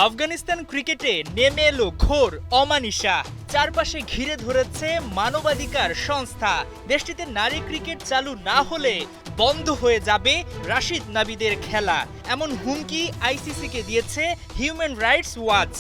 আফগানিস্তান ক্রিকেটে নেমে এলো ঘোর অমানিসা। চারপাশে ঘিরে ধরেছে মানবাধিকার সংস্থা। দেশটিতে নারী ক্রিকেট চালু না হলে বন্ধ হয়ে যাবে রাশিদ নাবিদের খেলা, এমন হুমকি আইসিসিকে দিয়েছে হিউম্যান রাইটস ওয়াচ।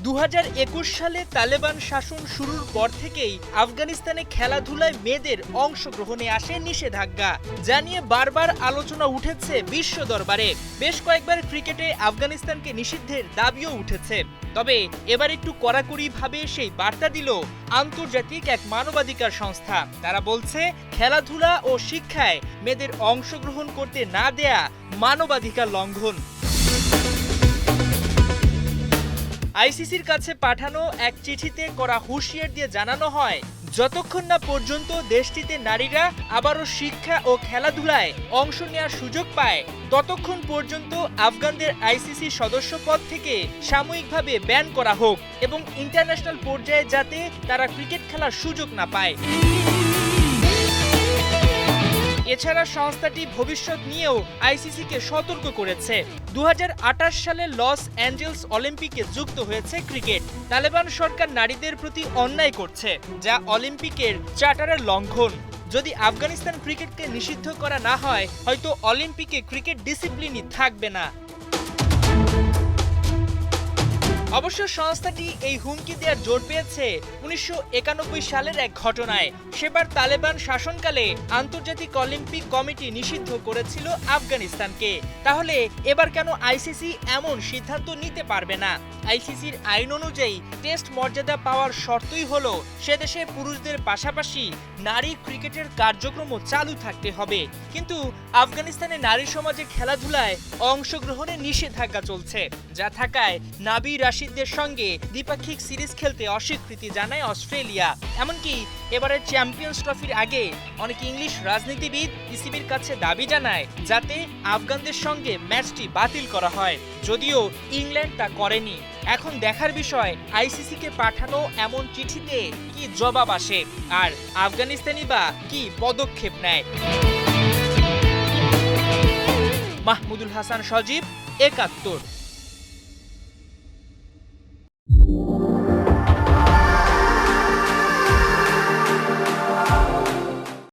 2021 সালে তালেবান শাসন শুরুর পর থেকেই আফগানিস্তানে খেলাধুলায় মেয়েদের অংশগ্রহণে আসে নিষেধাজ্ঞা, যা নিয়ে বারবার আলোচনা উঠেছে বিশ্ব দরবারে। বেশ কয়েকবার ক্রিকেটে আফগানিস্তানকে নিষিদ্ধের দাবিও উঠেছে। তবে এবার একটু কড়াকড়িভাবে সেই বার্তা দিল আন্তর্জাতিক এক মানবাধিকার সংস্থা। তারা বলছে, খেলাধুলা ও শিক্ষায় মেয়েদের অংশগ্রহণ করতে না দেয়া মানবাধিকার লঙ্ঘন। আইসিসির কাছে পাঠানো এক চিঠিতে করা হুঁশিয়ার দিয়ে জানানো হয়, যতক্ষণ না পর্যন্ত দেশটিতে নারীরা আবারও শিক্ষা ও খেলাধুলায় অংশ নেওয়ার সুযোগ পায়, ততক্ষণ পর্যন্ত আফগানদের আইসিসি সদস্য পদ থেকে সাময়িকভাবে ব্যান করা হোক এবং ইন্টারন্যাশনাল পর্যায়ে যাতে তারা ক্রিকেট খেলার সুযোগ না পায়। এছাড়া সংস্থাটি ভবিষ্যৎ নিয়েও আইসিসিকে সতর্ক করেছে। 2028 সালে লস অ্যাঞ্জেলস অলিম্পিকে যুক্ত হয়েছে ক্রিকেট। তালেবান সরকার নারীদের প্রতি অন্যায় করছে, যা অলিম্পিকের চার্টারের লঙ্ঘন। যদি আফগানিস্তান ক্রিকেটকে নিষিদ্ধ করা না হয়, হয়তো অলিম্পিকে ক্রিকেট ডিসিপ্লিনই থাকবে না। অবশ্য সংস্থাটি এই হুমকি দেওয়ার জোর পেয়েছে 1991 সালের এক ঘটনায়। সেবার তালেবান শাসনকালে আন্তর্জাতিক অলিম্পিক কমিটি নিষিদ্ধ করেছিল আফগানিস্তানকে। তাহলে এবার কেন আইসিসি এমন সিদ্ধান্ত নিতে পারবে না? আইসিসির আইন অনুযায়ী টেস্ট মর্যাদা পাওয়ার শর্তই হলো সে দেশে পুরুষদের পাশাপাশি নারী ক্রিকেটের কার্যক্রমও চালু থাকতে হবে। কিন্তু আফগানিস্তানে নারী সমাজে খেলাধুলায় অংশগ্রহণে নিষেধাজ্ঞা চলছে, যা থাকায় নাবি রাশিদদের সঙ্গে দ্বিপাক্ষিক সিরিজ খেলতে অস্বীকৃতি জানায় অস্ট্রেলিয়া। এমনকি এবারের চ্যাম্পিয়ন্স ট্রফির আগে অনেক ইংলিশ রাজনীতিবিদ ইসিবির কাছে দাবি জানায় যাতে আফগানদের সঙ্গে ম্যাচটি বাতিল করা হয়, যদিও ইংল্যান্ড তা করেনি। এখন দেখার বিষয় আইসিসিকে পাঠানো এমন চিঠিতে কি জবাব আসে, আর আফগানিস্তানি বা কি পদক্ষেপ নেয়। মাহমুদুল হাসান সজীব, ৭১।